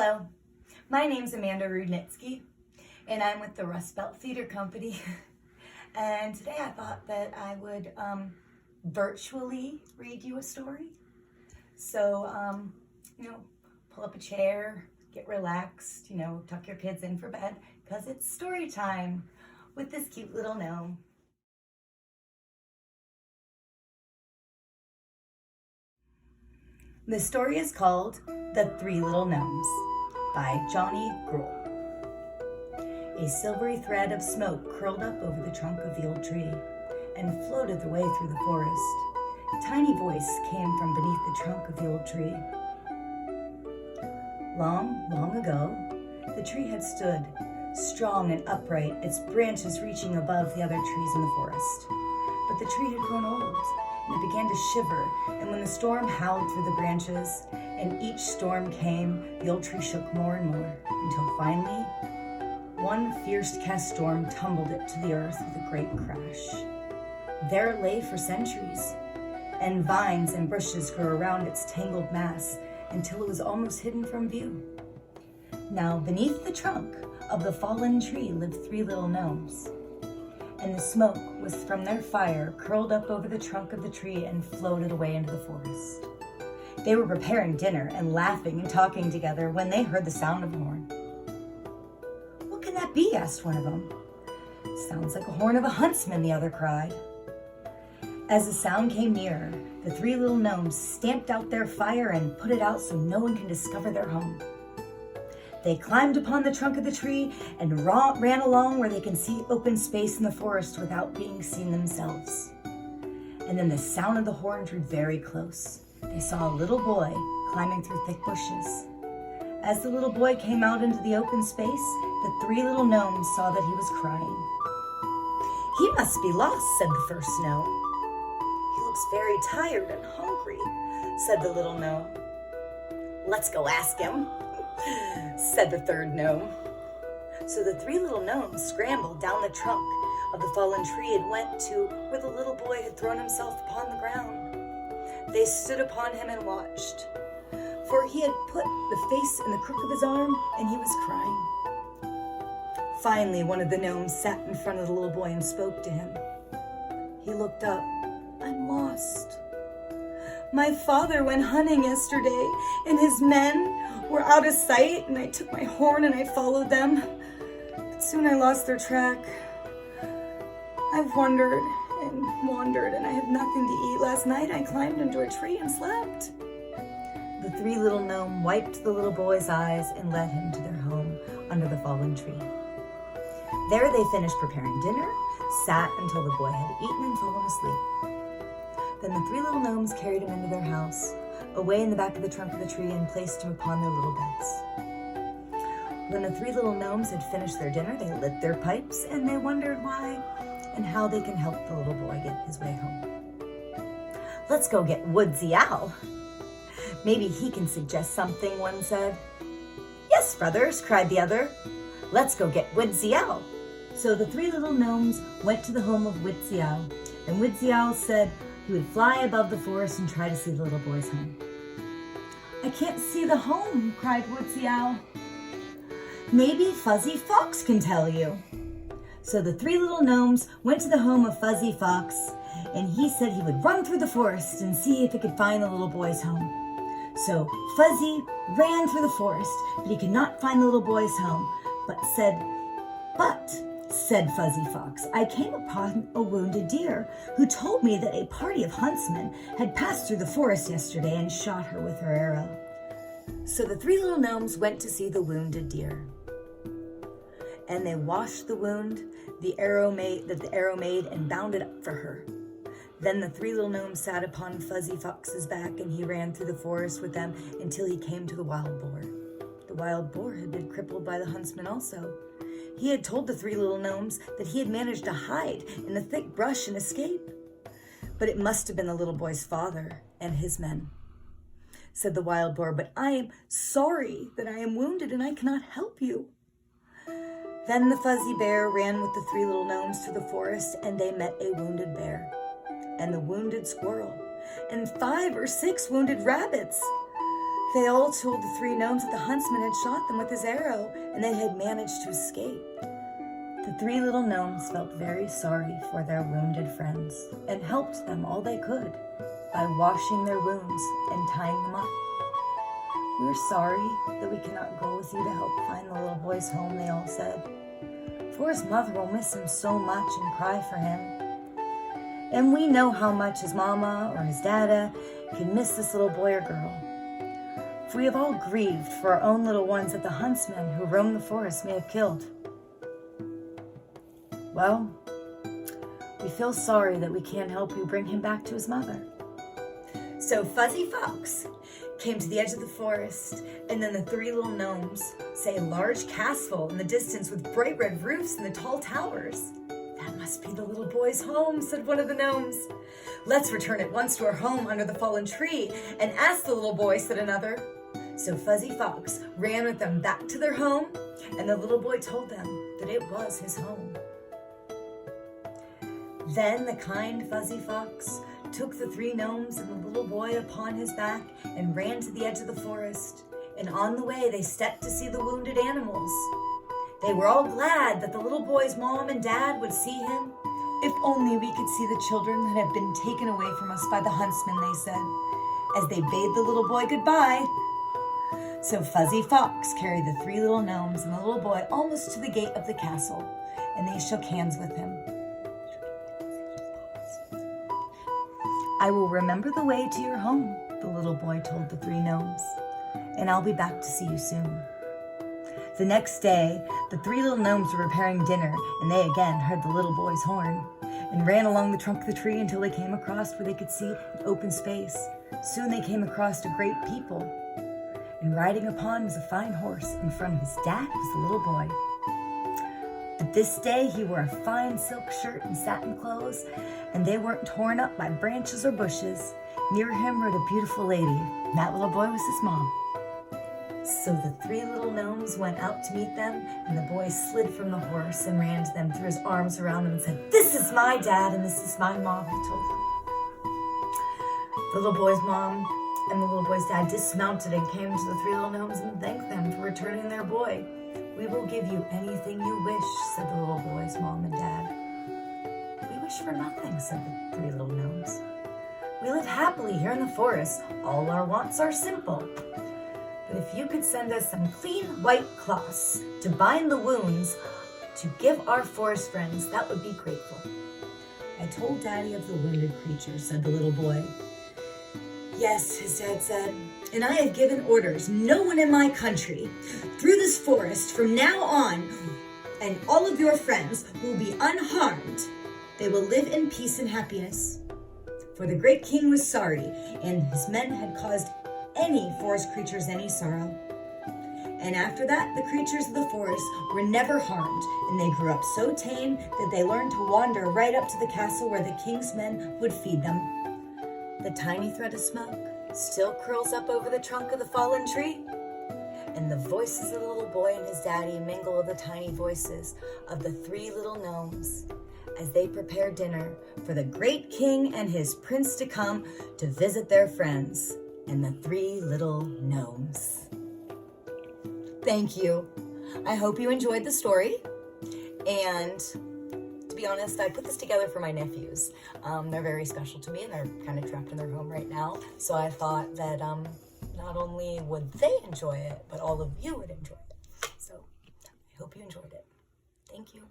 Hello, my name's Amanda Rudnitsky, and I'm with the Rust Belt Theater Company. And today I thought that I would virtually read you a story. So, pull up a chair, get relaxed, tuck your kids in for bed, because it's story time with this cute little gnome. The story is called The Three Little Gnomes by Johnny Gruelle. A silvery thread of smoke curled up over the trunk of the old tree and floated away through the forest. A tiny voice came from beneath the trunk of the old tree. Long, long ago, the tree had stood, strong and upright, its branches reaching above the other trees in the forest. But the tree had grown old, and it began to shiver, and when the storm howled through the branches, and each storm came, the old tree shook more and more, until finally, one fierce-cast storm tumbled it to the earth with a great crash. There it lay for centuries, and vines and bushes grew around its tangled mass until it was almost hidden from view. Now, beneath the trunk of the fallen tree lived three little gnomes, and the smoke was from their fire curled up over the trunk of the tree and floated away into the forest. They were preparing dinner and laughing and talking together when they heard the sound of a horn. "What can that be?" asked one of them. "Sounds like a horn of a huntsman," the other cried. As the sound came nearer, the three little gnomes stamped out their fire and put it out so no one can discover their home. They climbed upon the trunk of the tree and ran along where they can see open space in the forest without being seen themselves. And then the sound of the horn drew very close. They saw a little boy climbing through thick bushes. As the little boy came out into the open space, the three little gnomes saw that he was crying. "He must be lost," said the first gnome. "He looks very tired and hungry," said the little gnome. "Let's go ask him," said the third gnome. So the three little gnomes scrambled down the trunk of the fallen tree and went to where the little boy had thrown himself upon the ground. They stood upon him and watched, for he had put the face in the crook of his arm and he was crying. Finally, one of the gnomes sat in front of the little boy and spoke to him. He looked up. "I'm lost. My father went hunting yesterday, and his men were out of sight, and I took my horn and I followed them. But soon I lost their track. I've wandered, and I have nothing to eat. Last night I climbed into a tree and slept." The three little gnomes wiped the little boy's eyes and led him to their home under the fallen tree. There they finished preparing dinner, sat until the boy had eaten and fallen asleep. Then the three little gnomes carried him into their house, away in the back of the trunk of the tree, and placed him upon their little beds. When the three little gnomes had finished their dinner, they lit their pipes, and they wondered why and how they can help the little boy get his way home. "Let's go get Woodsy Owl. Maybe he can suggest something," one said. "Yes, brothers," cried the other. "Let's go get Woodsy Owl." So the three little gnomes went to the home of Woodsy Owl, and Woodsy Owl said he would fly above the forest and try to see the little boy's home. "I can't see the home," cried Woodsy Owl. "Maybe Fuzzy Fox can tell you." So the three little gnomes went to the home of Fuzzy Fox, and he said he would run through the forest and see if he could find the little boy's home. So Fuzzy ran through the forest, but he could not find the little boy's home, but said Fuzzy Fox, "I came upon a wounded deer who told me that a party of huntsmen had passed through the forest yesterday and shot her with her arrow." So the three little gnomes went to see the wounded deer, and they washed the wound the arrow made and bound it up for her. Then the three little gnomes sat upon Fuzzy Fox's back, and he ran through the forest with them until he came to the wild boar. The wild boar had been crippled by the huntsman also. He had told the three little gnomes that he had managed to hide in the thick brush and escape. But it must have been the little boy's father and his men. Said the wild boar, "But I am sorry that I am wounded and I cannot help you." Then the fuzzy bear ran with the three little gnomes through the forest, and they met a wounded bear and the wounded squirrel and 5 or 6 wounded rabbits. They all told the three gnomes that the huntsman had shot them with his arrow and they had managed to escape. The three little gnomes felt very sorry for their wounded friends and helped them all they could by washing their wounds and tying them up. "We're sorry that we cannot go with you to help find the little boy's home," they all said. "For his mother will miss him so much and cry for him. And we know how much his mama or his dada can miss this little boy or girl. For we have all grieved for our own little ones that the huntsmen who roam the forest may have killed. Well, we feel sorry that we can't help you bring him back to his mother." So Fuzzy Fox came to the edge of the forest, and then the three little gnomes saw a large castle in the distance with bright red roofs and the tall towers. "That must be the little boy's home," said one of the gnomes. "Let's return at once to our home under the fallen tree and ask the little boy," said another. So Fuzzy Fox ran with them back to their home, and the little boy told them that it was his home. Then the kind Fuzzy Fox took the three gnomes and the little boy upon his back and ran to the edge of the forest. And on the way, they stepped to see the wounded animals. They were all glad that the little boy's mom and dad would see him. "If only we could see the children that have been taken away from us by the huntsman," they said, as they bade the little boy goodbye. So Fuzzy Fox carried the three little gnomes and the little boy almost to the gate of the castle, and they shook hands with him. "I will remember the way to your home," the little boy told the three gnomes, "and I'll be back to see you soon." The next day, the three little gnomes were preparing dinner, and they again heard the little boy's horn and ran along the trunk of the tree until they came across where they could see an open space. Soon they came across a great people, and riding upon was a fine horse. In front of his dad was the little boy. But this day he wore a fine silk shirt and satin clothes, and they weren't torn up by branches or bushes. Near him rode a beautiful lady, and that little boy was his mom. So the three little gnomes went out to meet them, and the boy slid from the horse and ran to them, threw his arms around them and said, "This is my dad and this is my mom," he told them. The little boy's mom and the little boy's dad dismounted and came to the three little gnomes and thanked them for returning their boy. "We will give you anything you wish," said the little boy's mom and dad. "We wish for nothing," said the three little gnomes. "We live happily here in the forest. All our wants are simple. But if you could send us some clean white cloths to bind the wounds to give our forest friends, that would be grateful." "I told Daddy of the wounded creature," said the little boy. "Yes," his dad said, "and I have given orders. No one in my country through this forest from now on, and all of your friends will be unharmed. They will live in peace and happiness. For the great king was sorry, and his men had caused any forest creatures any sorrow. And after that, the creatures of the forest were never harmed, and they grew up so tame that they learned to wander right up to the castle where the king's men would feed them. The tiny thread of smoke still curls up over the trunk of the fallen tree, and the voices of the little boy and his daddy mingle with the tiny voices of the three little gnomes as they prepare dinner for the great king and his prince to come to visit their friends and the three little gnomes." Thank you. I hope you enjoyed the story. And to be honest, I put this together for my nephews. They're very special to me, and they're kind of trapped in their home right now. So I thought that not only would they enjoy it, but all of you would enjoy it. So I hope you enjoyed it. Thank you.